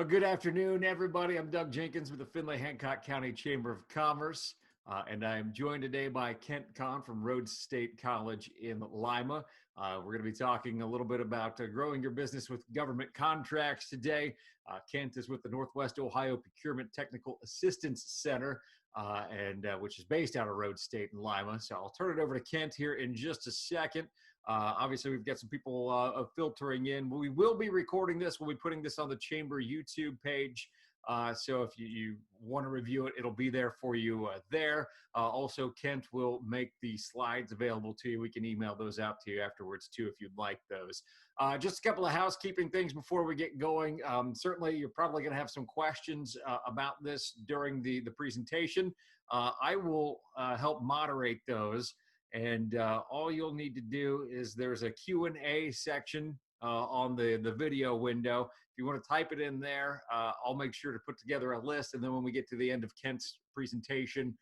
Good afternoon, everybody. I'm Doug Jenkins with the Findlay Hancock County Chamber of Commerce, and I'm joined today by Kent Kahn from Rhodes State College in Lima. We're going to be talking a little bit about growing your business with government contracts today. Kent is with the Northwest Ohio Procurement Technical Assistance Center, which is based out of Rhodes State in Lima. So I'll turn it over to Kent here in just a second. Obviously, we've got some people filtering in. We will be recording this. We'll be putting this on the Chamber YouTube page. So if you want to review it, it'll be there for you there. Also, Kent will make the slides available to you. We can email those out to you afterwards, too, if you'd like those. Just a couple of housekeeping things before we get going. Certainly, you're probably going to have some questions about this during the presentation. I will help moderate those. And all you'll need to do is there's a Q&A section on the video window. If you want to type it in there, I'll make sure to put together a list. And then when we get to the end of Kent's presentation,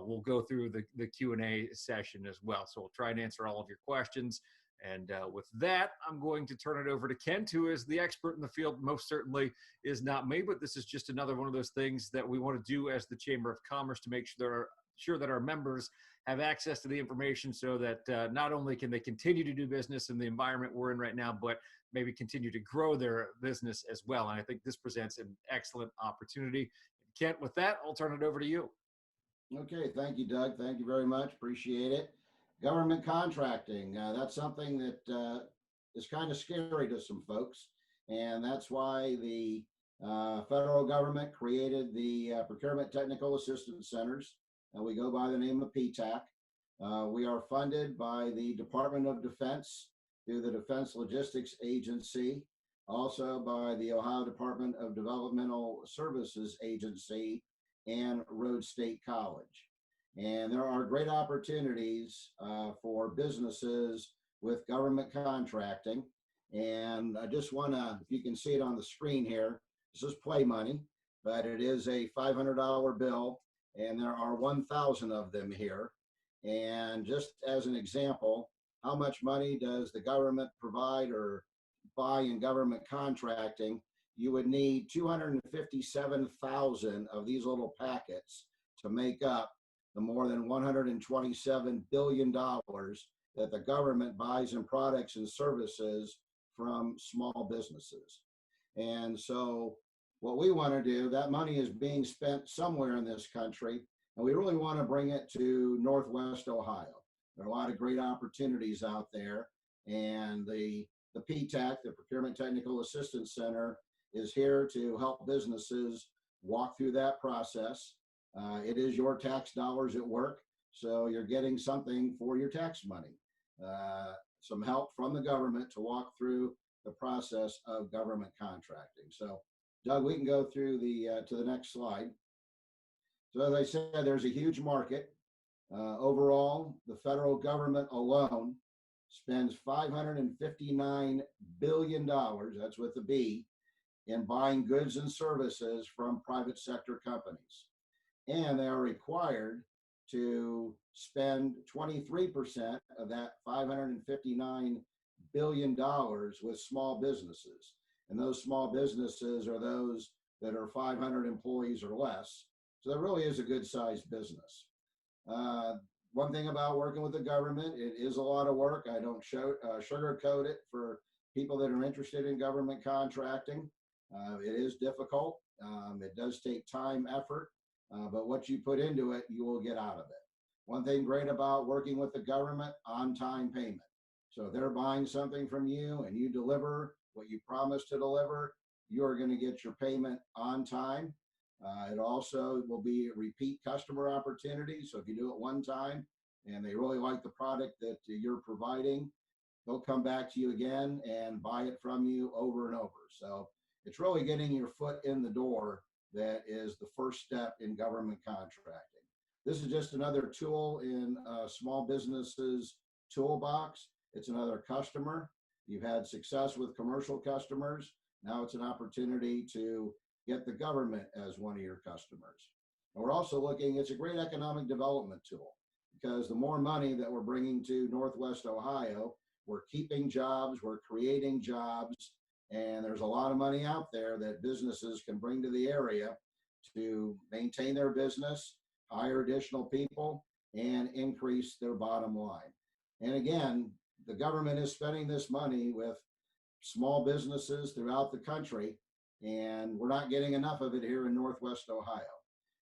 we'll go through the Q&A session as well. So we'll try and answer all of your questions. And with that, I'm going to turn it over to Kent, who is the expert in the field. Most certainly is not me, but this is just another one of those things that we want to do as the Chamber of Commerce to make sure that our members have access to the information so that not only can they continue to do business in the environment we're in right now, but maybe continue to grow their business as well. And I think this presents an excellent opportunity. Kent, with that, I'll turn it over to you. Okay, thank you, Doug. Thank you very much. Appreciate it. Government contracting, that's something that is kind of scary to some folks. And that's why the federal government created the Procurement Technical Assistance Centers. And we go by the name of PTAC. We are funded by the Department of Defense through the Defense Logistics Agency, also by the Ohio Department of Developmental Services Agency and Rhodes State College. And there are great opportunities for businesses with government contracting. And I just want to, if you can see it on the screen here, this is play money, but it is a $500 bill. And there are 1,000 of them here. And just as an example, how much money does the government provide or buy in government contracting? You would need 257,000 of these little packets to make up the more than $127 billion that the government buys in products and services from small businesses. And so what we want to do, that money is being spent somewhere in this country, and we really want to bring it to Northwest Ohio. There are a lot of great opportunities out there, and the PTAC, the Procurement Technical Assistance Center, is here to help businesses walk through that process. It is your tax dollars at work, so you're getting something for your tax money. Some help from the government to walk through the process of government contracting. So Doug, we can go through to the next slide. So as I said, there's a huge market. Overall, the federal government alone spends $559 billion, that's with a B, in buying goods and services from private sector companies. And they are required to spend 23% of that $559 billion with small businesses. And those small businesses are those that are 500 employees or less. So that really is a good sized business. One thing about working with the government, it is a lot of work. I don't sugarcoat it for people that are interested in government contracting. It is difficult. It does take time, effort, but what you put into it, you will get out of it. One thing great about working with the government, on-time payment. So if they're buying something from you and you deliver what you promised to deliver, you're going to get your payment on time. It also will be a repeat customer opportunity. So if you do it one time and they really like the product that you're providing, they'll come back to you again and buy it from you over and over. So it's really getting your foot in the door that is the first step in government contracting. This is just another tool in small businesses toolbox. It's another customer. You've had success with commercial customers. Now it's an opportunity to get the government as one of your customers. And we're also looking, it's a great economic development tool because the more money that we're bringing to Northwest Ohio, we're keeping jobs, we're creating jobs, And there's a lot of money out there that businesses can bring to the area to maintain their business, hire additional people, and increase their bottom line. And again, the government is spending this money with small businesses throughout the country, and we're not getting enough of it here in Northwest Ohio.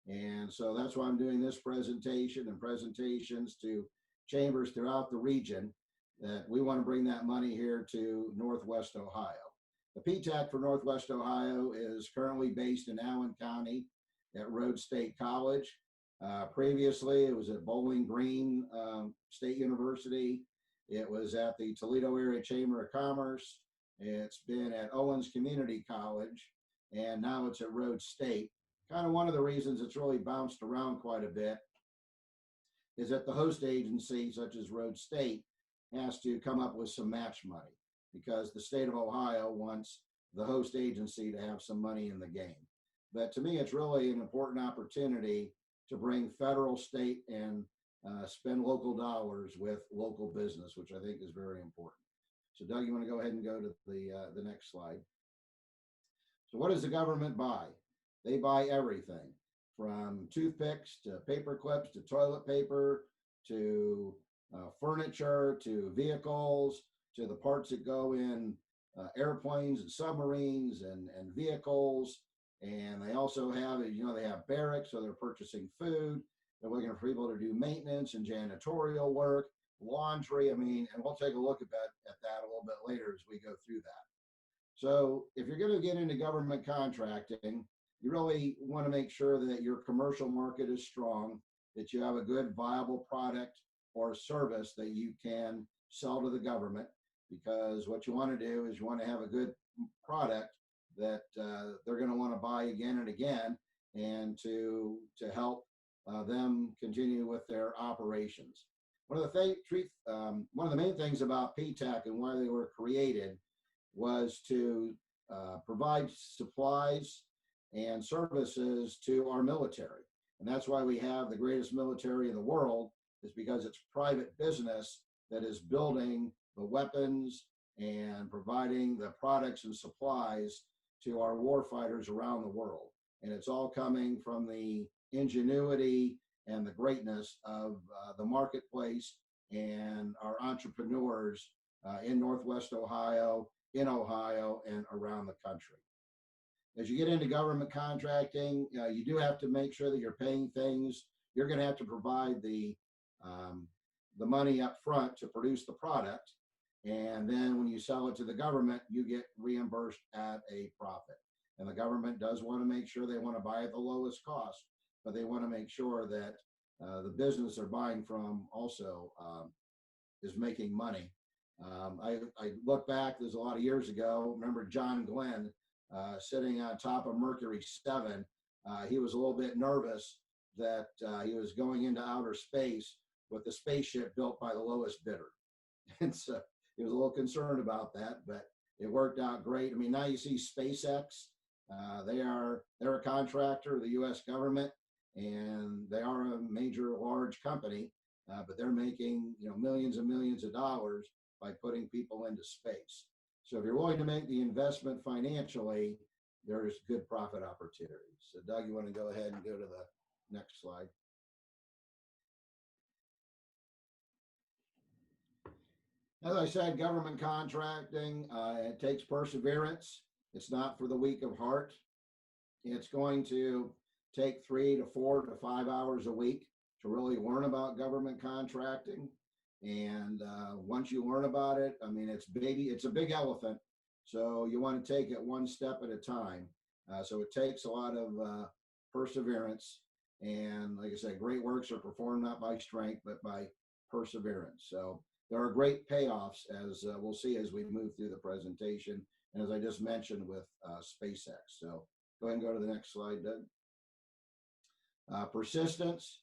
And so that's why I'm doing this presentation and presentations to chambers throughout the region, that we want to bring that money here to Northwest Ohio. The PTAC for Northwest Ohio is currently based in Allen County at Rhodes State College. Previously, it was at Bowling Green State University. It was at the Toledo Area Chamber of Commerce. It's been at Owens Community College, and now it's at Rhodes State. Kind of one of the reasons it's really bounced around quite a bit is that the host agency, such as Rhodes State, has to come up with some match money, because the state of Ohio wants the host agency to have some money in the game. But to me, it's really an important opportunity to bring federal, state, and spend local dollars with local business, which I think is very important. So Doug, you want to go ahead and go to the next slide. So what does the government buy? They buy everything from toothpicks to paper clips to toilet paper to furniture to vehicles to the parts that go in airplanes and submarines and vehicles. And they also have, they have barracks, so they're purchasing food. They're looking for people to do maintenance and janitorial work, laundry. And we'll take a look at that a little bit later as we go through that. So if you're going to get into government contracting, you really want to make sure that your commercial market is strong, that you have a good viable product or service that you can sell to the government, because what you want to do is you want to have a good product that they're going to want to buy again and again, and to help them continue with their operations. One of the main things about PTAC and why they were created was to provide supplies and services to our military. And that's why we have the greatest military in the world, is because it's private business that is building the weapons and providing the products and supplies to our warfighters around the world. And it's all coming from the ingenuity and the greatness of the marketplace and our entrepreneurs in Northwest Ohio, in Ohio, and around the country. As you get into government contracting, you do have to make sure that you're paying things. You're going to have to provide the money up front to produce the product. And then when you sell it to the government, you get reimbursed at a profit. And the government does want to make sure they want to buy at the lowest cost, but they want to make sure that the business they're buying from also is making money. I look back, there's a lot of years ago, remember John Glenn sitting on top of Mercury 7. He was a little bit nervous that he was going into outer space with the spaceship built by the lowest bidder. And so he was a little concerned about that, but it worked out great. Now you see SpaceX, they're a contractor of the US government, and they are a major, large company, but they're making millions and millions of dollars by putting people into space. So if you're willing to make the investment financially, there's good profit opportunities. So Doug, you want to go ahead and go to the next slide. As I said, government contracting, it takes perseverance. It's not for the weak of heart. It's going to take 3 to 4 to 5 hours a week to really learn about government contracting. And once you learn about it, it's a big elephant. So you want to take it one step at a time. So it takes a lot of perseverance. And like I said, great works are performed not by strength, but by perseverance. So there are great payoffs, as we'll see as we move through the presentation, and as I just mentioned with SpaceX. So go ahead and go to the next slide, Doug. Persistence,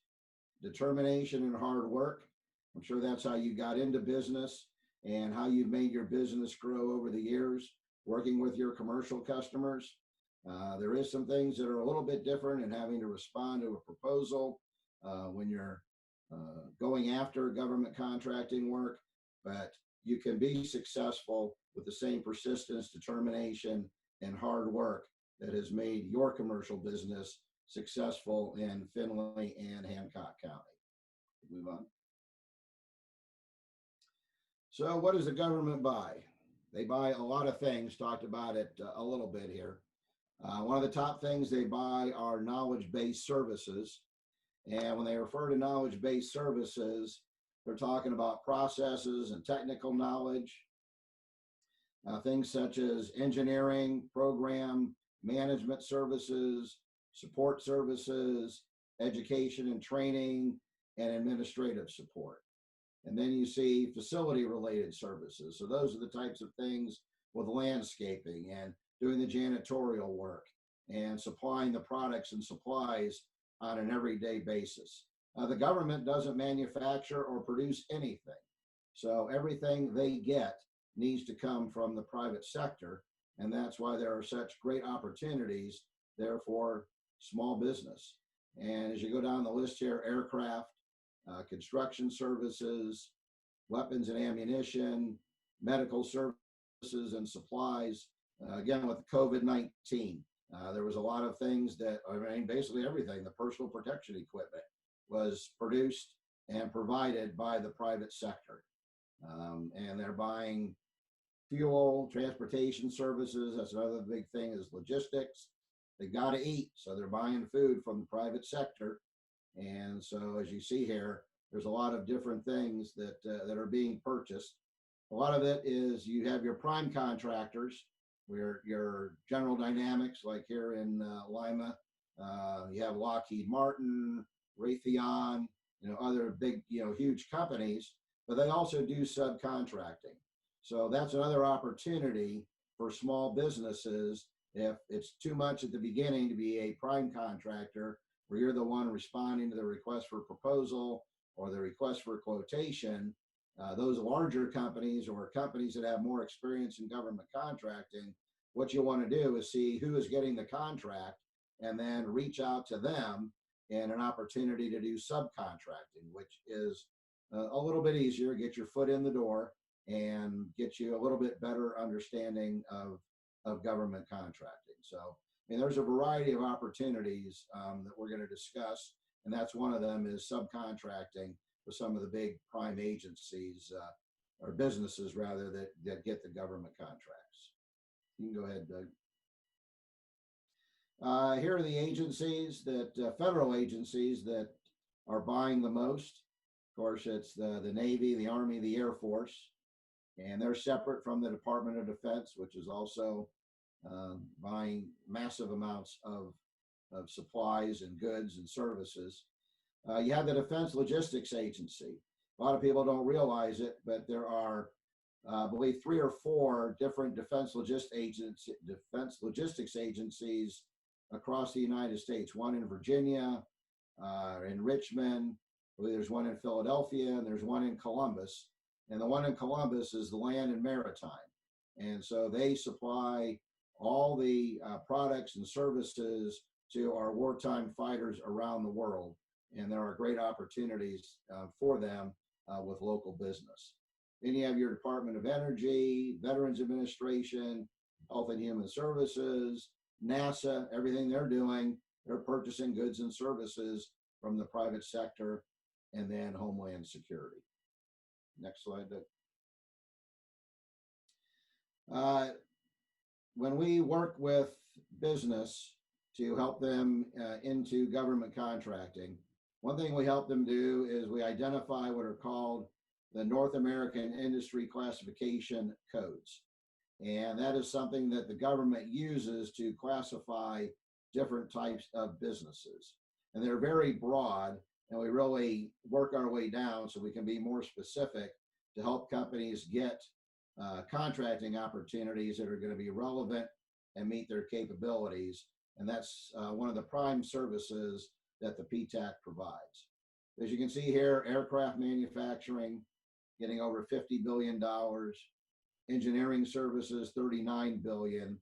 determination, and hard work. I'm sure that's how you got into business and how you've made your business grow over the years, working with your commercial customers. There is some things that are a little bit different in having to respond to a proposal when you're going after government contracting work, but you can be successful with the same persistence, determination, and hard work that has made your commercial business successful in Findlay and Hancock County. Move on. So what does the government buy? They buy a lot of things, talked about it a little bit here. One of the top things they buy are knowledge-based services. And when they refer to knowledge-based services, they're talking about processes and technical knowledge, things such as engineering, program management services, support services, education and training, and administrative support. And then you see facility-related services. So those are the types of things with landscaping and doing the janitorial work and supplying the products and supplies on an everyday basis. The government doesn't manufacture or produce anything. So everything they get needs to come from the private sector. And that's why there are such great opportunities there for small business. And as you go down the list here, aircraft, construction services, weapons and ammunition, medical services and supplies. Again, with COVID-19, there was a lot of things that, I mean, basically everything, the personal protection equipment was produced and provided by the private sector. And they're buying fuel, transportation services. That's another big thing is logistics. They got to eat, so they're buying food from the private sector. And so as you see here, there's a lot of different things that are being purchased. A lot of it is you have your prime contractors, where your General Dynamics, like here in Lima, you have Lockheed Martin, Raytheon, other big, huge companies, but they also do subcontracting. So that's another opportunity for small businesses. If it's too much at the beginning to be a prime contractor, where you're the one responding to the request for proposal or the request for quotation, those larger companies or companies that have more experience in government contracting, what you want to do is see who is getting the contract and then reach out to them in an opportunity to do subcontracting, which is a little bit easier, get your foot in the door and get you a little bit better understanding of government contracting. So, I mean, there's a variety of opportunities that we're going to discuss, and that's one of them is subcontracting with some of the big prime agencies or businesses rather that get the government contracts. You can go ahead, Doug. Here are the agencies that federal agencies that are buying the most. Of course, it's the Navy, the Army, the Air Force, and they're separate from the Department of Defense, which is also buying massive amounts of supplies and goods and services. You have the Defense Logistics Agency. A lot of people don't realize it, but there are, I believe, 3 or 4 different defense logistics agencies across the United States. One in Virginia, in Richmond. I believe there's one in Philadelphia, and there's one in Columbus. And the one in Columbus is the Land and Maritime. And so they supply all the products and services to our wartime fighters around the world. And there are great opportunities for them with local business. Then you have your Department of Energy, Veterans Administration, Health and Human Services, NASA, everything they're doing, they're purchasing goods and services from the private sector, and then Homeland Security. Next slide, Doug. When we work with business to help them into government contracting, one thing we help them do is we identify what are called the North American Industry Classification Codes. And that is something that the government uses to classify different types of businesses. And they're very broad, and we really work our way down so we can be more specific to help companies get contracting opportunities that are going to be relevant and meet their capabilities. And that's one of the prime services that the PTAC provides. As you can see here, aircraft manufacturing getting over $50 billion, engineering services, $39 billion.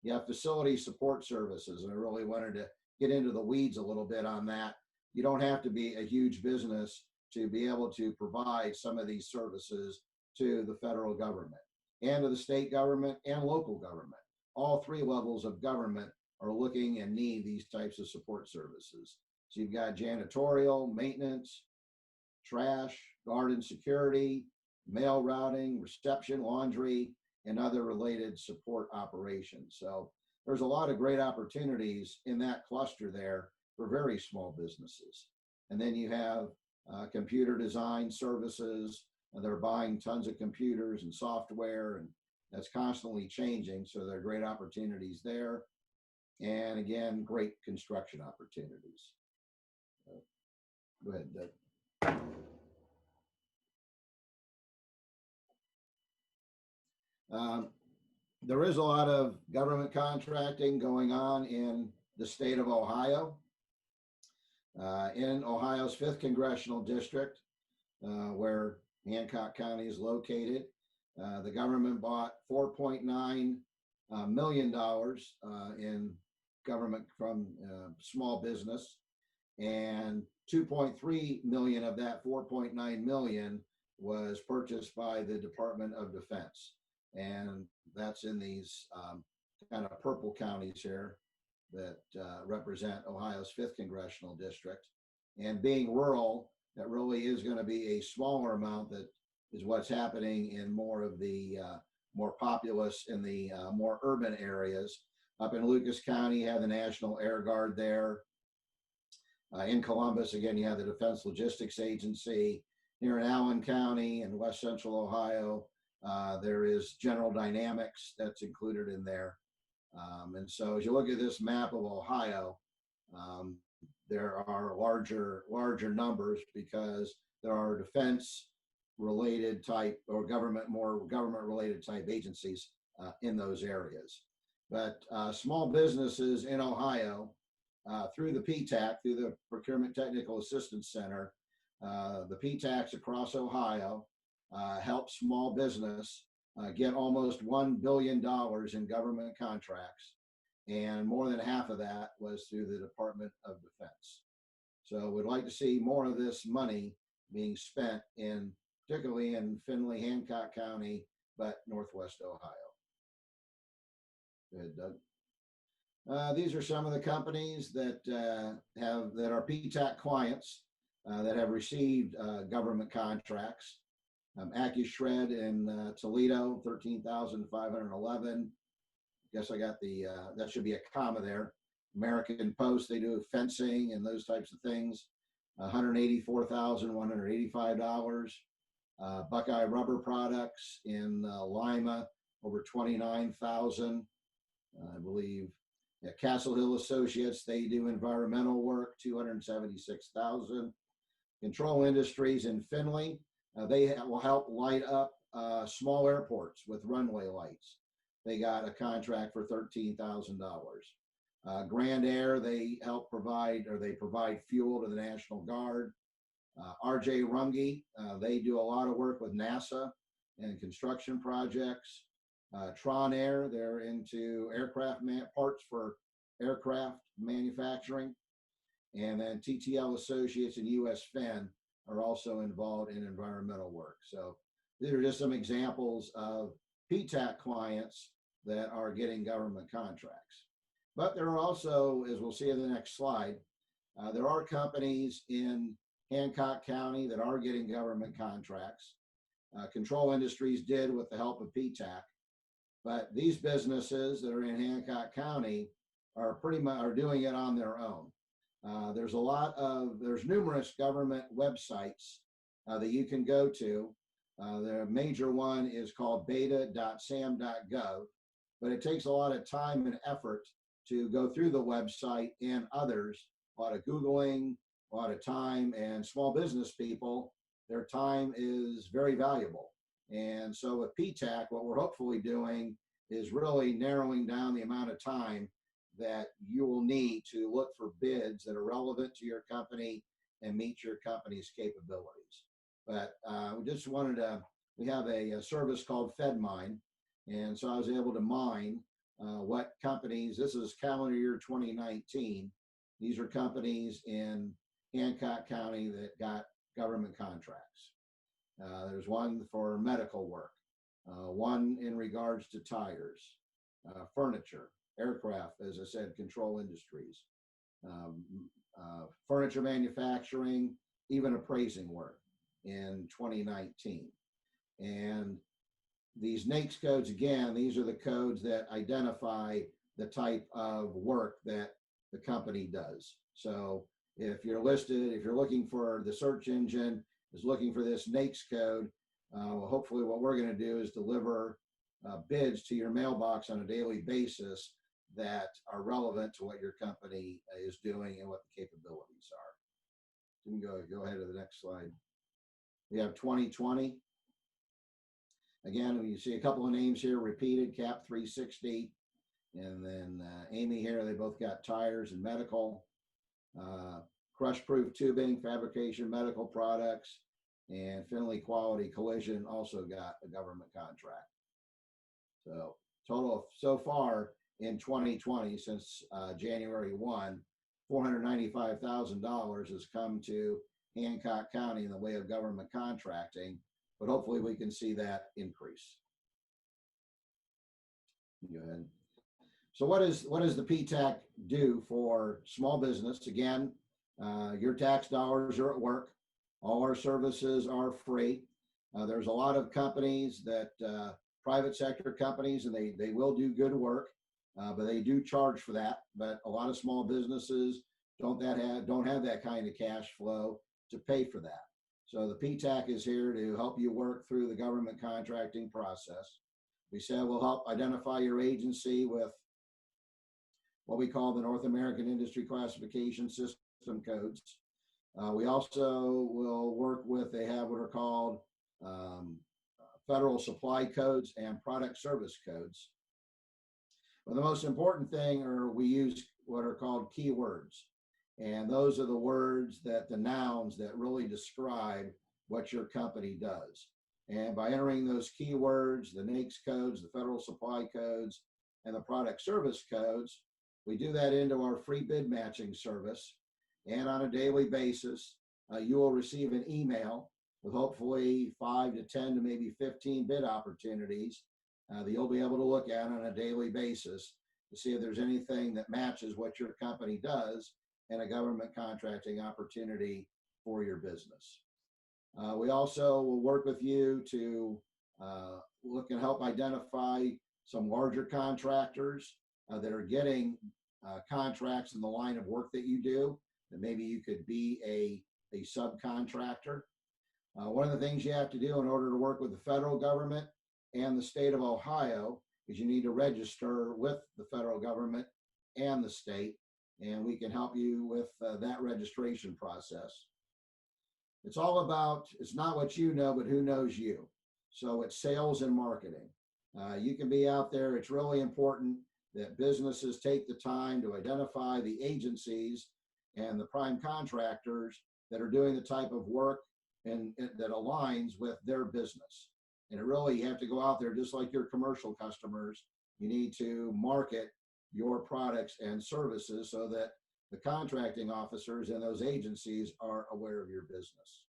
You have facility support services, and I really wanted to get into the weeds a little bit on that. You don't have to be a huge business to be able to provide some of these services to the federal government. and to the state government and local government. All three levels of government are looking and need these types of support services. So you've got janitorial, maintenance, trash, garden security, mail routing, reception, laundry, and other related support operations. So there's a lot of great opportunities in that cluster there for very small businesses. And then you have computer design services, and they're buying tons of computers and software, and that's constantly changing. So there are great opportunities there. And again, great construction opportunities. Go ahead, Doug. There is a lot of government contracting going on in the state of Ohio. In Ohio's 5th Congressional District, where Hancock County is located, the government bought $4.9 million in government from small business, and 2.3 million of that 4.9 million was purchased by the Department of Defense. And that's in these kind of purple counties here that represent Ohio's 5th Congressional District. And being rural, that really is going to be a smaller amount that is what's happening in more of the more populous in the more urban areas. Up in Lucas County, you have the National Air Guard there. In Columbus, again, you have the Defense Logistics Agency. Here in Allen County and West Central Ohio, there is General Dynamics that's included in there. And so as you look at this map of Ohio, there are larger numbers because there are defense related type or more government related type agencies in those areas. But small businesses in Ohio, through the PTAC, through the Procurement Technical Assistance Center, the PTACs across Ohio help small business get almost $1 billion in government contracts, and more than half of that was through the Department of Defense. So we'd like to see more of this money being spent particularly in Findlay, Hancock County, but Northwest Ohio. Go ahead, Doug. These are some of the companies that are PTAC clients that have received government contracts. AccuShred in Toledo, 13,511. Guess I got that should be a comma there. American Post, they do fencing and those types of things. $184,185. Buckeye Rubber Products in Lima, over 29,000. I believe. Yeah, Castle Hill Associates, they do environmental work, 276,000. Control Industries in Findlay, they will help light up small airports with runway lights. They got a contract for $13,000. Grand Air, they help provide fuel to the National Guard. RJ Runge, they do a lot of work with NASA and construction projects. Tron Air, they're into aircraft parts for aircraft manufacturing. And then TTL Associates and US Fen are also involved in environmental work. So these are just some examples of PTAC clients that are getting government contracts. But there are also, as we'll see in the next slide, there are companies in Hancock County that are getting government contracts. Control Industries did with the help of PTAC. But these businesses that are in Hancock County are doing it on their own. There's numerous government websites that you can go to. The major one is called beta.sam.gov, but it takes a lot of time and effort to go through the website and others, a lot of Googling, a lot of time, and small business people, their time is very valuable. And so with PTAC, what we're hopefully doing is really narrowing down the amount of time that you will need to look for bids that are relevant to your company and meet your company's capabilities. But we have a service called FedMine. And so I was able to mine what companies, this is calendar year 2019. These are companies in Hancock County that got government contracts. There's one for medical work. one in regards to tires, furniture, aircraft, as I said, control industries, um, furniture manufacturing, even appraising work in 2019. And these NAICS codes, again, these are the codes that identify the type of work that the company does. So if you're listed, if you're looking for, the search engine is looking for this NAICS code, well, hopefully what we're going to do is deliver bids to your mailbox on a daily basis that are relevant to what your company is doing and what the capabilities are. You can go ahead to the next slide. We have 2020. Again, you see a couple of names here repeated, Cap 360, and then Amy here, they both got tires and medical, crush-proof tubing, fabrication, medical products, and Finley Quality Collision also got a government contract. So total so far in 2020, since January 1, $495,000 has come to Hancock County in the way of government contracting, but hopefully we can see that increase. Go ahead. So what does the PTAC do for small business? Again, your tax dollars are at work. All our services are free. There's a lot of companies that, private sector companies, and they will do good work, but they do charge for that. But a lot of small businesses don't have that kind of cash flow to pay for that. So the PTAC is here to help you work through the government contracting process. We said we'll help identify your agency with what we call the North American Industry Classification System codes. We also will work with, they have what are called federal supply codes and product service codes. But the most important thing are we use what are called keywords. And those are the words that, the nouns that really describe what your company does. And by entering those keywords, the NAICS codes, the federal supply codes, and the product service codes, we do that into our free bid matching service. And on a daily basis, you will receive an email with hopefully 5 to 10 to maybe 15 bid opportunities that you'll be able to look at on a daily basis to see if there's anything that matches what your company does and a government contracting opportunity for your business. We also will work with you to look and help identify some larger contractors that are getting contracts in the line of work that you do, that maybe you could be a subcontractor. One of the things you have to do in order to work with the federal government and the state of Ohio is you need to register with the federal government and the state, and we can help you with that registration process. It's all about, it's not what you know, but who knows you. So it's sales and marketing. You can be out there. It's really important that businesses take the time to identify the agencies and the prime contractors that are doing the type of work and that aligns with their business. And it really, you have to go out there just like your commercial customers. You need to market your products and services so that the contracting officers and those agencies are aware of your business.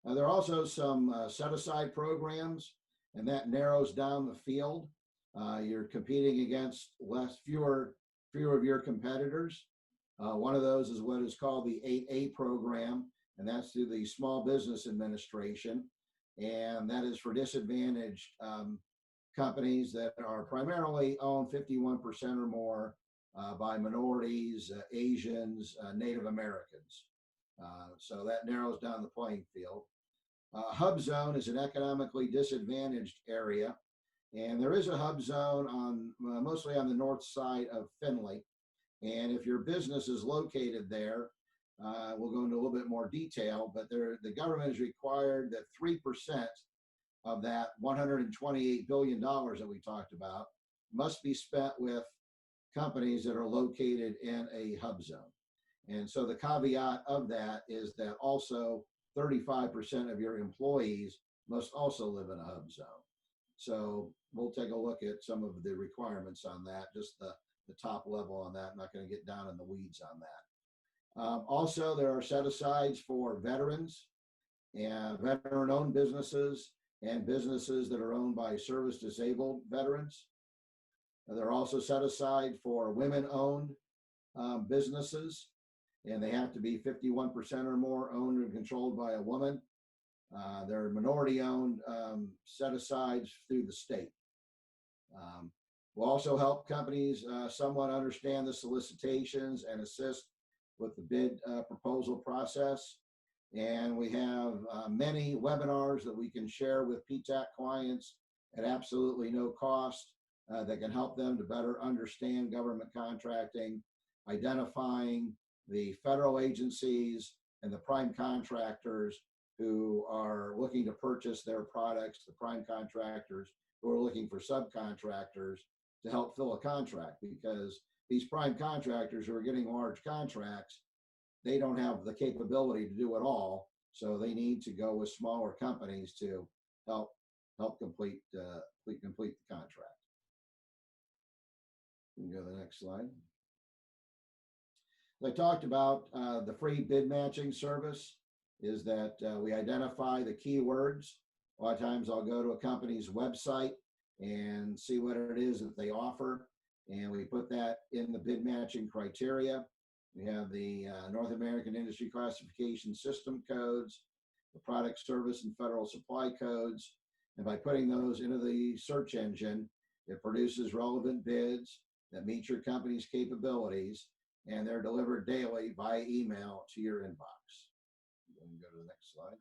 There are also some set-aside programs, and that narrows down the field. You're competing against fewer of your competitors. One of those is what is called the 8A program, and that's through the Small Business Administration, and that is for disadvantaged companies that are primarily owned 51% or more by minorities, Asians, Native Americans. So that narrows down the playing field. HubZone is an economically disadvantaged area, and there is a HubZone on mostly on the north side of Finley. And if your business is located there, we'll go into a little bit more detail, but the government is required that 3% of that $128 billion that we talked about must be spent with companies that are located in a HubZone. And so the caveat of that is that also 35% of your employees must also live in a HubZone. So we'll take a look at some of the requirements on that, just the top level on that. I'm not going to get down in the weeds on that. Also, there are set-asides for veterans and veteran-owned businesses and businesses that are owned by service disabled veterans. They're also set aside for women-owned businesses, and they have to be 51% or more owned and controlled by a woman. They're minority-owned set-asides through the state. We'll also help companies somewhat understand the solicitations and assist with the bid proposal process. And we have many webinars that we can share with PTAC clients at absolutely no cost that can help them to better understand government contracting, identifying the federal agencies and the prime contractors who are looking to purchase their products, the prime contractors who are looking for subcontractors to help fill a contract, because these prime contractors who are getting large contracts, they don't have the capability to do it all, so they need to go with smaller companies to help complete the contract. We can go to the next slide. I talked about the free bid matching service is that we identify the keywords. A lot of times I'll go to a company's website and see what it is that they offer, and we put that in the bid matching criteria. We have the North American Industry Classification System codes, the product service and federal supply codes, and by putting those into the search engine, it produces relevant bids that meet your company's capabilities, and they're delivered daily by email to your inbox. Go to the next slide.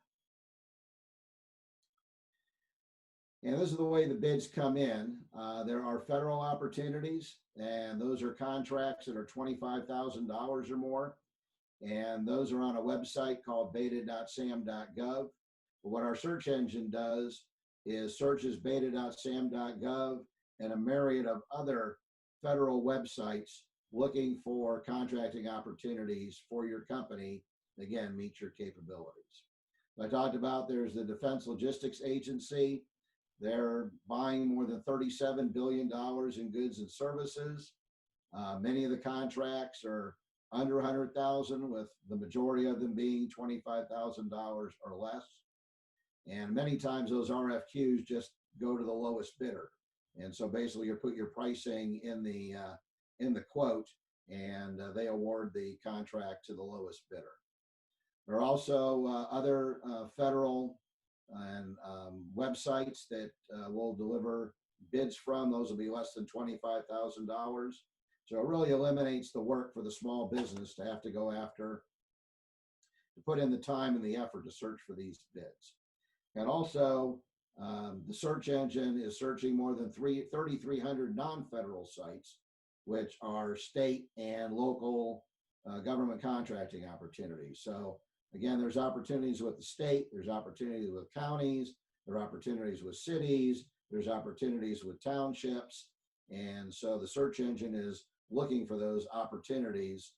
And this is the way the bids come in. There are federal opportunities, and those are contracts that are $25,000 or more. And those are on a website called beta.sam.gov. But what our search engine does is searches beta.sam.gov and a myriad of other federal websites looking for contracting opportunities for your company, again, meet your capabilities. I talked about there's the Defense Logistics Agency. They're buying more than $37 billion in goods and services. Many of the contracts are under $100,000, with the majority of them being $25,000 or less. And many times those RFQs just go to the lowest bidder. And so basically you put your pricing in the quote, and they award the contract to the lowest bidder. There are also other federal and websites that will deliver bids from. Those will be less than $25,000. So it really eliminates the work for the small business to have to go after, to put in the time and the effort to search for these bids. And also, the search engine is searching more than 3,300 non-federal sites, which are state and local government contracting opportunities. So again, there's opportunities with the state, there's opportunities with counties, there are opportunities with cities, there's opportunities with townships. And so the search engine is looking for those opportunities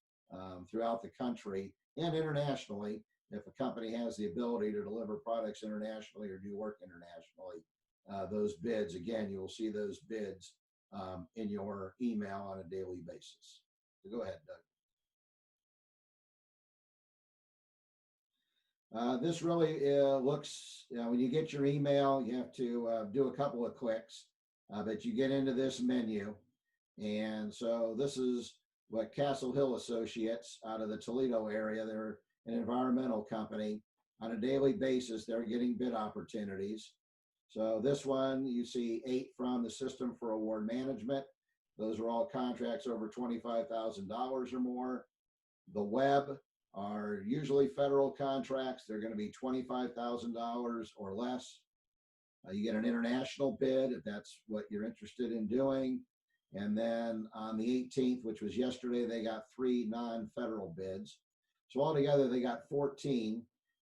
throughout the country and internationally. If a company has the ability to deliver products internationally or do work internationally, those bids, again, you will see those bids in your email on a daily basis. So go ahead, Doug. This really looks, when you get your email, you have to do a couple of clicks, but you get into this menu. And so this is what Castle Hill Associates out of the Toledo area, they're an environmental company. On a daily basis, they're getting bid opportunities. So this one, you see 8 from the System for Award Management. Those are all contracts over $25,000 or more. The web are usually federal contracts. They're going to be $25,000 or less. You get an international bid if that's what you're interested in doing. And then on the 18th, which was yesterday, they got 3 non-federal bids. So altogether, they got 14.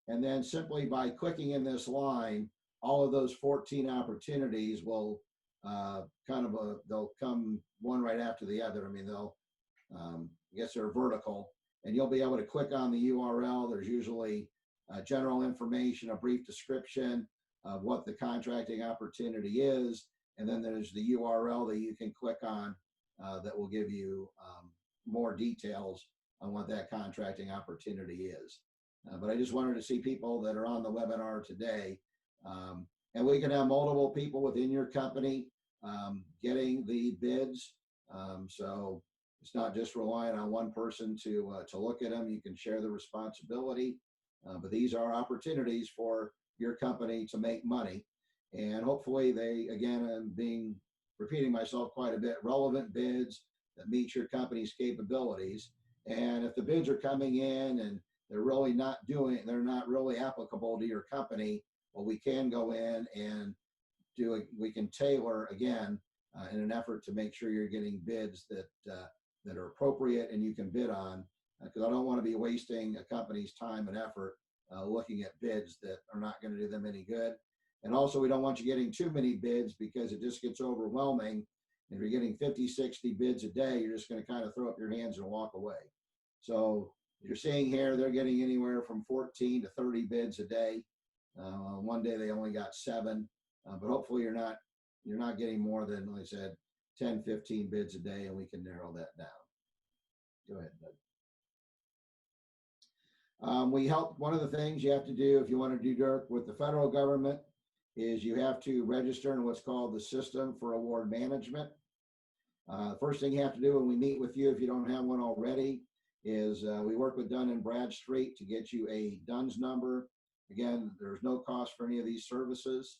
And then simply by clicking in this line, all of those 14 opportunities will they'll come one right after the other. I mean, they'll, I guess they're vertical, and you'll be able to click on the URL. There's usually general information, a brief description of what the contracting opportunity is. And then there's the URL that you can click on that will give you more details on what that contracting opportunity is. But I just wanted to see people that are on the webinar today And we can have multiple people within your company getting the bids. So it's not just relying on one person to look at them. You can share the responsibility. But these are opportunities for your company to make money. And hopefully they, again, I'm repeating myself quite a bit, relevant bids that meet your company's capabilities. And if the bids are coming in and they're not really applicable to your company, well, we can go in and we can tailor again in an effort to make sure you're getting bids that are appropriate and you can bid on, because I don't want to be wasting a company's time and effort looking at bids that are not going to do them any good. And also, we don't want you getting too many bids because it just gets overwhelming. If you're getting 50, 60 bids a day, you're just going to kind of throw up your hands and walk away. So you're seeing here, they're getting anywhere from 14 to 30 bids a day. One day they only got 7, but hopefully you're not getting more than, like I said, 10, 15 bids a day, and we can narrow that down. Go ahead, Doug. One of the things you have to do if you want to do work with the federal government is you have to register in what's called the System for Award Management. First thing you have to do when we meet with you, if you don't have one already, is we work with Dun & Bradstreet to get you a DUNS number. Again, there's no cost for any of these services.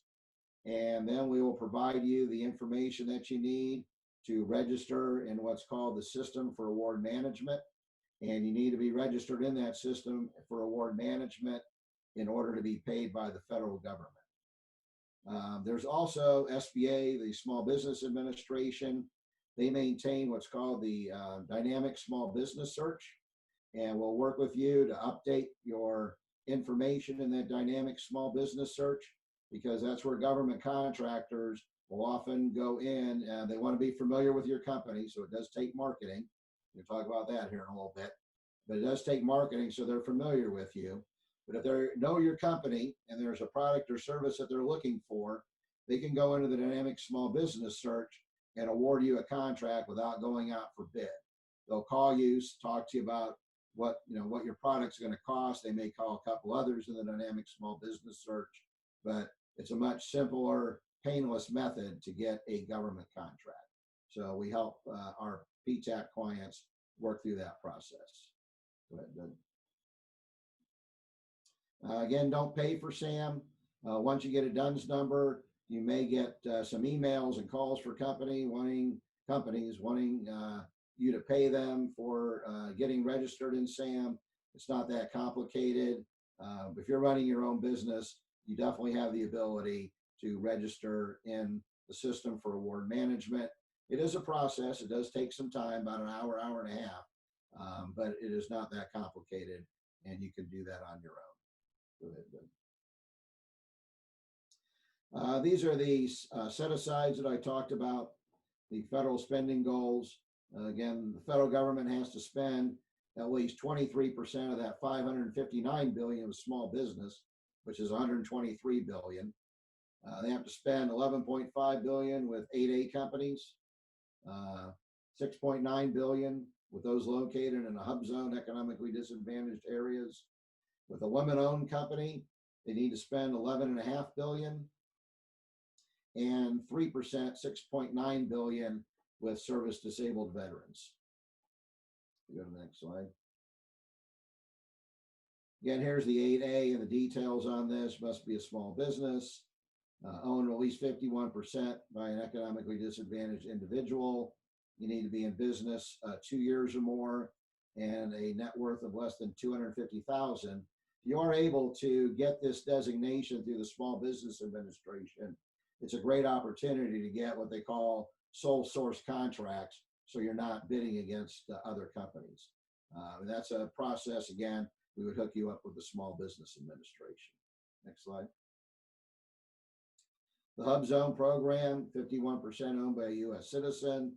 And then we will provide you the information that you need to register in what's called the System for Award Management. And you need to be registered in that System for Award Management in order to be paid by the federal government. There's also SBA, the Small Business Administration. They maintain what's called the Dynamic Small Business Search, and we'll work with you to update your information in that Dynamic Small Business Search, because that's where government contractors will often go in and they want to be familiar with your company. So it does take marketing. We'll talk about that here in a little bit, but it does take marketing so they're familiar with you. But if they know your company and there's a product or service that they're looking for, they can go into the Dynamic Small Business Search and award you a contract without going out for bid. They'll call you, talk to you about what your product's going to cost. They may call a couple others in the Dynamic Small Business Search, but it's a much simpler, painless method to get a government contract. So we help our PTAC clients work through that process. Go ahead, Doug. Again, don't pay for SAM. Once you get a DUNS number, you may get some emails and calls for companies wanting you to pay them for getting registered in SAM. It's not that complicated. If you're running your own business, you definitely have the ability to register in the System for Award Management. It is a process. It does take some time, about an hour, hour and a half, but it is not that complicated, and you can do that on your own. Go ahead, Doug. These are the set-asides that I talked about, the federal spending goals. Again, the federal government has to spend at least 23% of that $559 billion of small business, which is $123 billion. They have to spend $11.5 billion with 8A companies, $6.9 billion with those located in a HubZone economically disadvantaged areas. With a women-owned company, they need to spend $11.5 billion, and 3%, $6.9 billion with service-disabled veterans. Go to the next slide. Again, here's the 8A and the details on this. Must be a small business, owned at least 51% by an economically disadvantaged individual. You need to be in business 2 years or more, and a net worth of less than $250,000. You are able to get this designation through the Small Business Administration. It's a great opportunity to get what they call sole source contracts, so you're not bidding against other companies. And that's a process. Again, we would hook you up with the Small Business Administration. Next slide. The HubZone program, 51% owned by a U.S. citizen.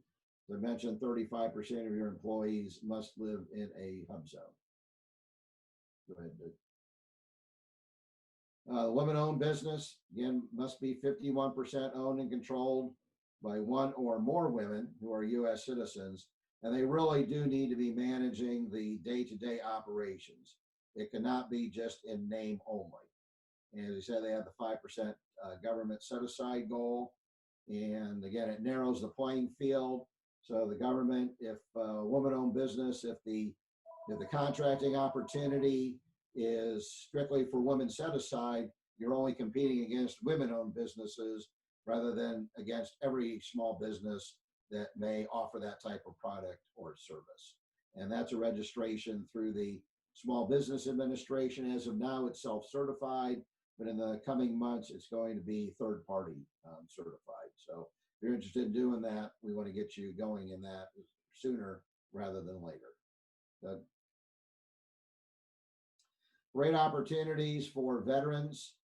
As I mentioned, 35% of your employees must live in a HubZone. Go ahead, Duke. Women-owned business, again, must be 51% owned and controlled by one or more women who are U.S. citizens, and they really do need to be managing the day-to-day operations. It cannot be just in name only. And as I said, they have the 5% government set-aside goal. And again, it narrows the playing field. So the government, if a woman-owned business, if the contracting opportunity is strictly for women set aside, you're only competing against women-owned businesses rather than against every small business that may offer that type of product or service. And that's a registration through the Small Business Administration. As of now, it's self-certified, but in the coming months, it's going to be third-party certified. So if you're interested in doing that, we want to get you going in that sooner rather than later. Good. Great opportunities for veterans.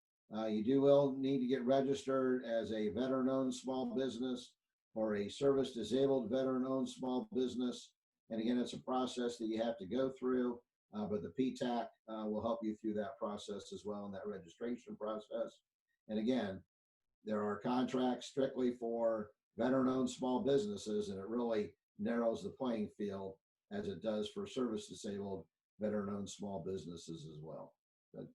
You will need to get registered as a veteran-owned small business or a service-disabled veteran-owned small business. And again, it's a process that you have to go through, but the PTAC will help you through that process as well in that registration process. And again, there are contracts strictly for veteran-owned small businesses, and it really narrows the playing field as it does for service-disabled veteran-owned small businesses as well. Good.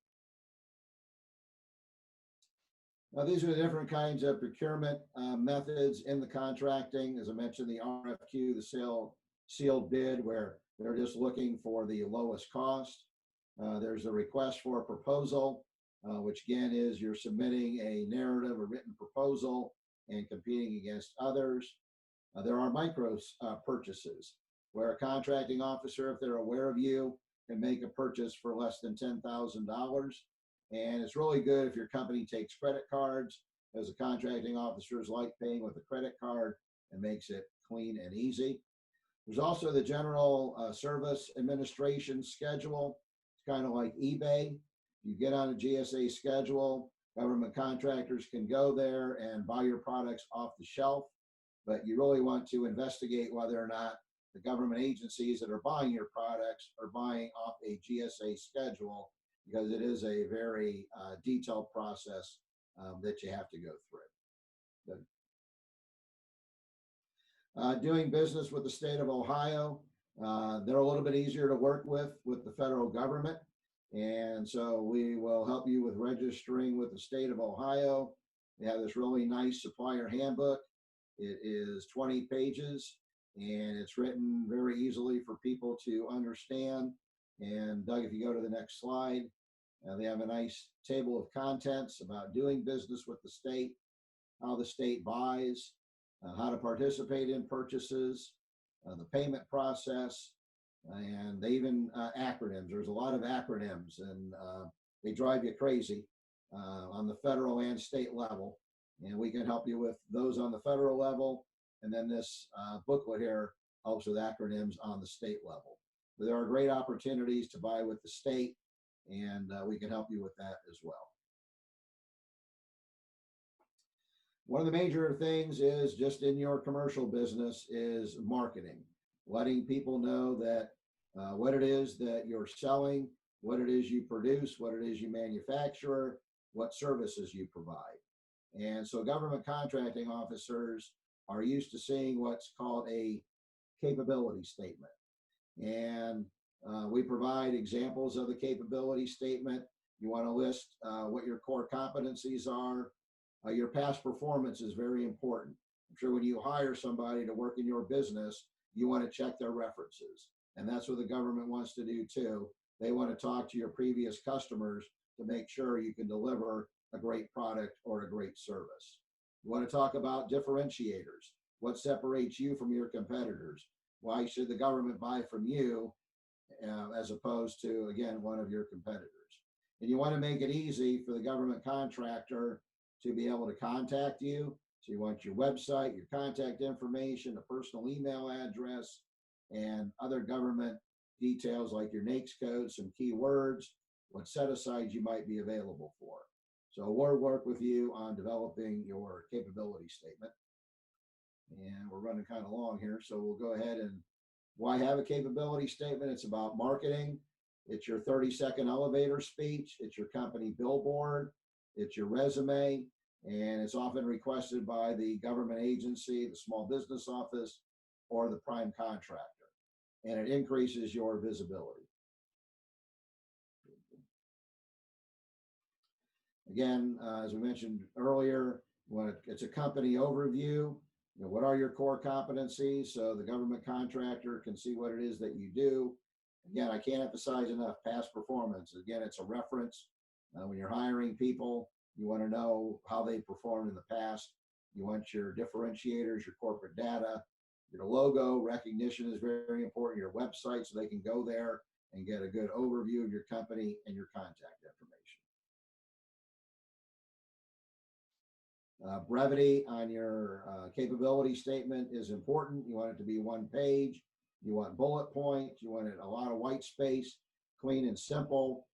Now, these are the different kinds of procurement methods in the contracting. As I mentioned, the RFQ, the sealed bid, where they're just looking for the lowest cost. There's a request for a proposal, which again is you're submitting a narrative, a written proposal, and competing against others. There are micro purchases, where a contracting officer, if they're aware of you, can make a purchase for less than $10,000. And it's really good if your company takes credit cards, as the contracting officers like paying with a credit card and makes it clean and easy. There's also the General Service Administration schedule. It's kind of like eBay. You get on a GSA schedule, government contractors can go there and buy your products off the shelf, but you really want to investigate whether or not the government agencies that are buying your products are buying off a GSA schedule, because it is a very detailed process that you have to go through. Doing business with the state of Ohio, they're a little bit easier to work with the federal government. And so we will help you with registering with the state of Ohio. They have this really nice supplier handbook. It is 20 pages, and it's written very easily for people to understand. And Doug, if you go to the next slide, they have a nice table of contents about doing business with the state, how the state buys, how to participate in purchases, the payment process, and they even acronyms. There's a lot of acronyms, and they drive you crazy on the federal and state level. And we can help you with those on the federal level. And then this booklet here helps with acronyms on the state level. But there are great opportunities to buy with the state, and we can help you with that as well. One of the major things is just in your commercial business is marketing, letting people know that what it is that you're selling, what it is you produce, what it is you manufacture, what services you provide. And so government contracting officers are used to seeing what's called a capability statement. And we provide examples of the capability statement. You want to list what your core competencies are. Your past performance is very important. I'm sure when you hire somebody to work in your business, you want to check their references. And that's what the government wants to do too. They want to talk to your previous customers to make sure you can deliver a great product or a great service. You want to talk about differentiators. What separates you from your competitors? Why should the government buy from you as opposed to, again, one of your competitors? And you want to make it easy for the government contractor to be able to contact you. So you want your website, your contact information, a personal email address, and other government details like your NAICS code, some keywords, what set-asides you might be available for. So we'll work with you on developing your capability statement. And we're running kind of long here, so we'll go ahead and why have a capability statement? It's about marketing. It's your 30-second elevator speech. It's your company billboard. It's your resume. And it's often requested by the government agency, the small business office, or the prime contractor. And it increases your visibility. Again, as we mentioned earlier, when it's a company overview, what are your core competencies so the government contractor can see what it is that you do. Again, I can't emphasize enough past performance. Again, it's a reference. When you're hiring people, you want to know how they performed in the past. You want your differentiators, your corporate data, your logo recognition is very, very important, your website, so they can go there and get a good overview of your company and your contact information. Brevity on your capability statement is important. You want it to be one page. You want bullet points. You want it a lot of white space, clean and simple,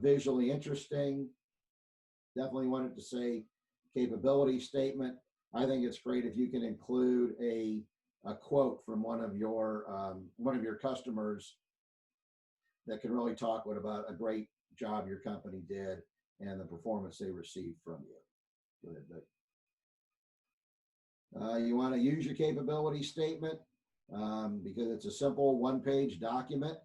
visually interesting. Definitely want it to say capability statement. I think it's great if you can include a quote from one of your customers that can really talk about a great job your company did and the performance they received from you. Go ahead, Doug. You want to use your capability statement because it's a simple one-page document.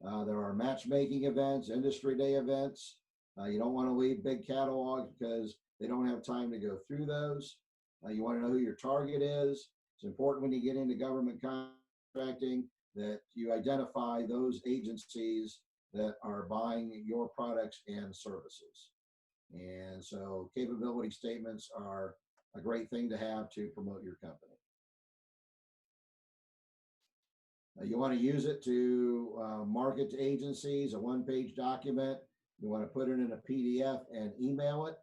There are matchmaking events, industry day events. You don't want to leave big catalogs because they don't have time to go through those. You want to know who your target is. It's important when you get into government contracting that you identify those agencies that are buying your products and services. And so capability statements are a great thing to have to promote your company. You want to use it to market to agencies, a one-page document. You want to put it in a PDF and email it.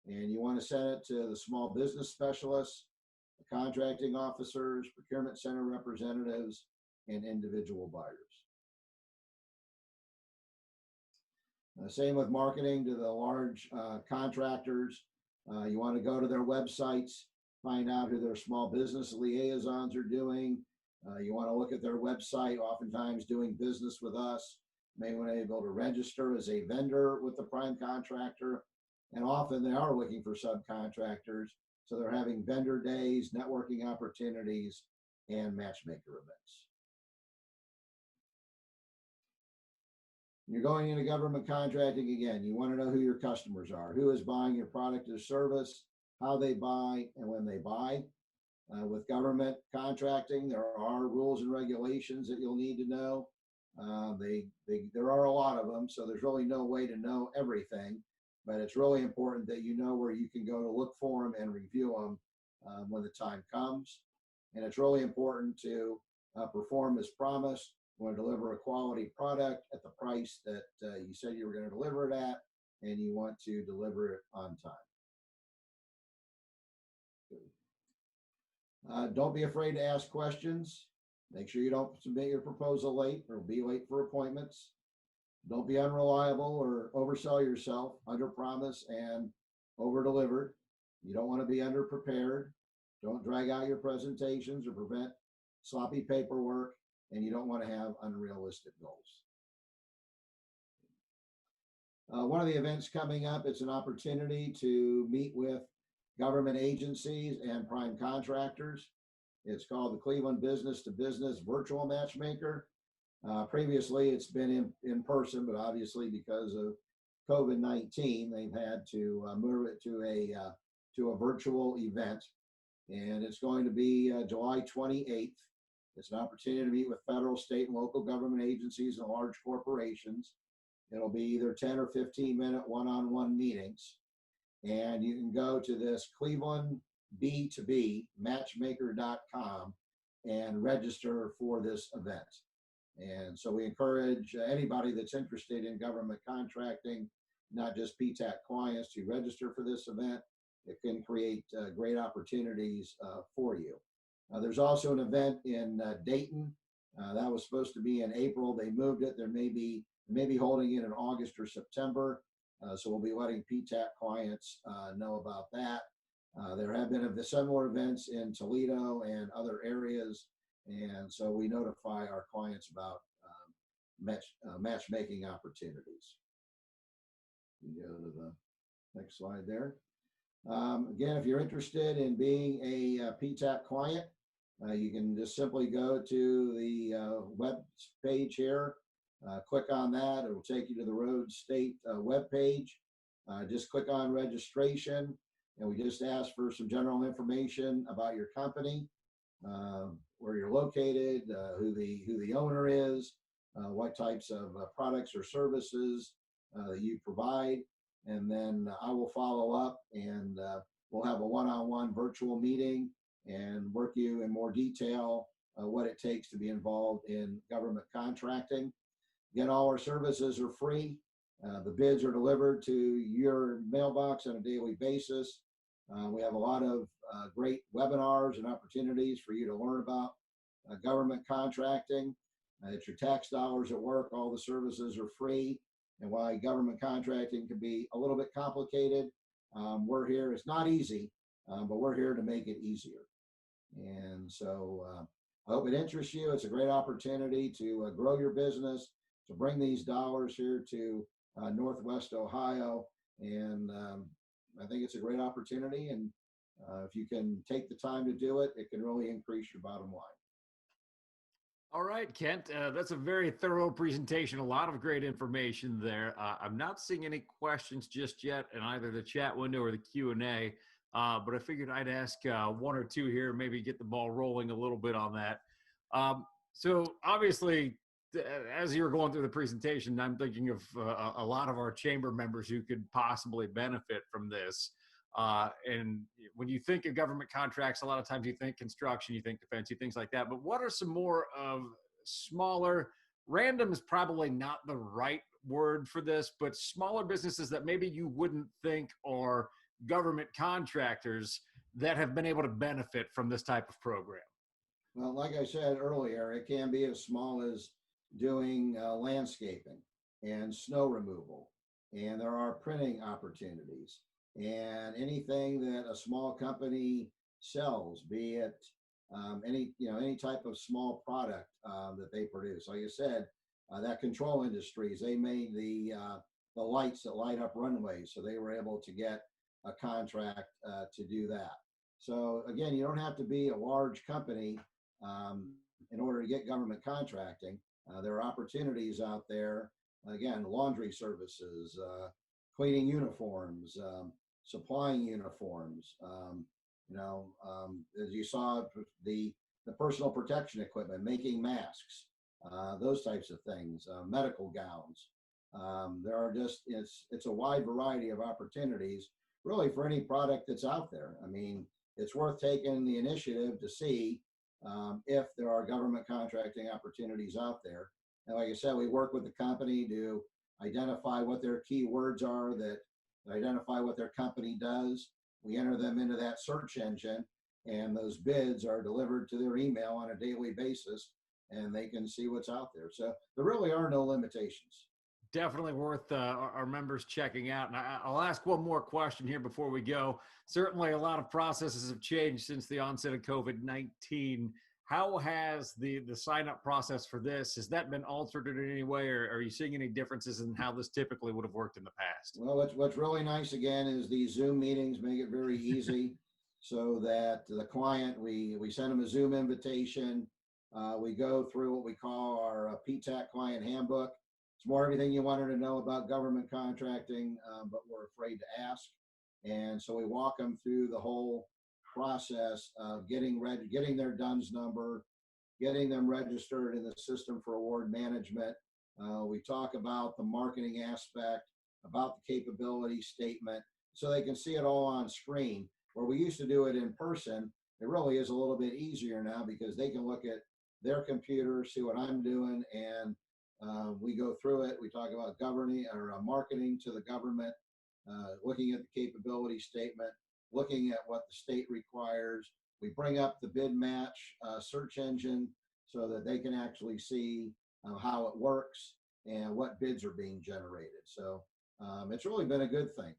And you want to send it to the small business specialists, the contracting officers, procurement center representatives, and individual buyers. Same with marketing to the large contractors. You want to go to their websites, find out who their small business liaisons are doing. You want to look at their website, oftentimes doing business with us. May want to be able to register as a vendor with the prime contractor. And often they are looking for subcontractors. So they're having vendor days, networking opportunities, and matchmaker events. You're going into government contracting again. You want to know who your customers are, who is buying your product or service, how they buy, and when they buy. With government contracting, there are rules and regulations that you'll need to know. There are a lot of them, so there's really no way to know everything, but it's really important that you know where you can go to look for them and review them when the time comes. And it's really important to perform as promised. You want to deliver a quality product at the price that you said you were going to deliver it at, and you want to deliver it on time. Don't be afraid to ask questions. Make sure you don't submit your proposal late or be late for appointments. Don't be unreliable or oversell yourself, underpromise and overdeliver. You don't want to be underprepared. Don't drag out your presentations or prevent sloppy paperwork, and you don't want to have unrealistic goals. One of the events coming up, it's an opportunity to meet with government agencies and prime contractors. It's called the Cleveland Business to Business Virtual Matchmaker. Previously, it's been in person, but obviously because of COVID-19, they've had to move it to a virtual event. And it's going to be July 28th. It's an opportunity to meet with federal, state, and local government agencies and large corporations. It'll be either 10 or 15-minute one-on-one meetings. And you can go to this Cleveland B2B matchmaker.com and register for this event. And so we encourage anybody that's interested in government contracting, not just PTAC clients, to register for this event. It can create great opportunities for you. There's also an event in Dayton. That was supposed to be in April. They moved it. They may be holding it in August or September. So we'll be letting PTAC clients know about that. There have been similar events in Toledo and other areas. And so we notify our clients about matchmaking opportunities. You go to the next slide there. Again, if you're interested in being a PTAC client, you can just simply go to the web page here, click on that. It will take you to the Rhodes State web page. Just click on registration, and we just ask for some general information about your company, where you're located, who the owner is, what types of products or services you provide, and then I will follow up, and we'll have a one-on-one virtual meeting and work you in more detail what it takes to be involved in government contracting. Again, all our services are free. The bids are delivered to your mailbox on a daily basis. We have a lot of great webinars and opportunities for you to learn about government contracting. It's your tax dollars at work. All the services are free. And while government contracting can be a little bit complicated, we're here. It's not easy, but we're here to make it easier. And so I hope it interests you. It's a great opportunity to grow your business, to bring these dollars here to Northwest Ohio. And I think it's a great opportunity. And if you can take the time to do it, it can really increase your bottom line. All right, Kent, that's a very thorough presentation. A lot of great information there. I'm not seeing any questions just yet in either the chat window or the Q&A, but I figured I'd ask one or two here, maybe get the ball rolling a little bit on that. So obviously, as you were going through the presentation, I'm thinking of a lot of our chamber members who could possibly benefit from this. And when you think of government contracts, a lot of times you think construction, you think defense, you things like that. But what are some more of smaller, random is probably not the right word for this, but smaller businesses that maybe you wouldn't think are government contractors that have been able to benefit from this type of program? Well, like I said earlier, it can be as small as doing landscaping and snow removal, and there are printing opportunities, and anything that a small company sells, be it any type of small product that they produce. Like I said, that control industries, they made the lights that light up runways, so they were able to get a contract to do that. So again, you don't have to be a large company in order to get government contracting. There are opportunities out there. Again, laundry services, cleaning uniforms, supplying uniforms. As you saw, the personal protection equipment, making masks, those types of things, medical gowns. There are it's a wide variety of opportunities, really, for any product that's out there. I mean, it's worth taking the initiative to see if there are government contracting opportunities out there. And like I said, we work with the company to identify what their key words are, that identify what their company does. We enter them into that search engine, and those bids are delivered to their email on a daily basis, and they can see what's out there. So there really are no limitations. Definitely worth our members checking out. And I'll ask one more question here before we go. Certainly a lot of processes have changed since the onset of COVID-19. How has the sign-up process for this, has that been altered in any way, or are you seeing any differences in how this typically would have worked in the past? Well, what's really nice, again, is these Zoom meetings make it very easy so that the client, we send them a Zoom invitation. We go through what we call our PTAC client handbook. It's more everything you wanted to know about government contracting, but we're afraid to ask. And so we walk them through the whole process of getting their DUNS number, getting them registered in the system for award management. We talk about the marketing aspect, about the capability statement, so they can see it all on screen. Where we used to do it in person, it really is a little bit easier now because they can look at their computer, see what I'm doing, and we go through it. We talk about governing or marketing to the government, looking at the capability statement, looking at what the state requires. We bring up the bid match search engine so that they can actually see how it works and what bids are being generated. So it's really been a good thing.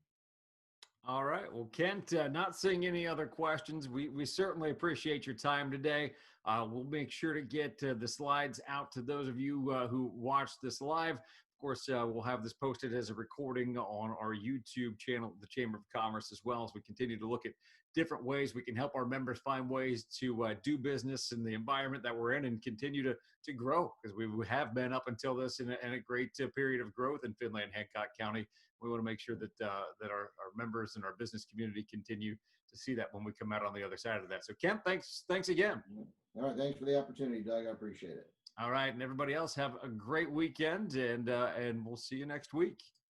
All right. Well, Kent, not seeing any other questions. We certainly appreciate your time today. We'll make sure to get the slides out to those of you who watched this live. Of course, we'll have this posted as a recording on our YouTube channel, the Chamber of Commerce, as well, as we continue to look at different ways we can help our members find ways to do business in the environment that we're in and continue to grow, because we have been up until this in a great period of growth in Findlay and Hancock County. We want to make sure that our members and our business community continue to see that when we come out on the other side of that. So Kent, thanks again. All right, thanks for the opportunity, Doug. I appreciate it. All right, and everybody else, have a great weekend, and we'll see you next week.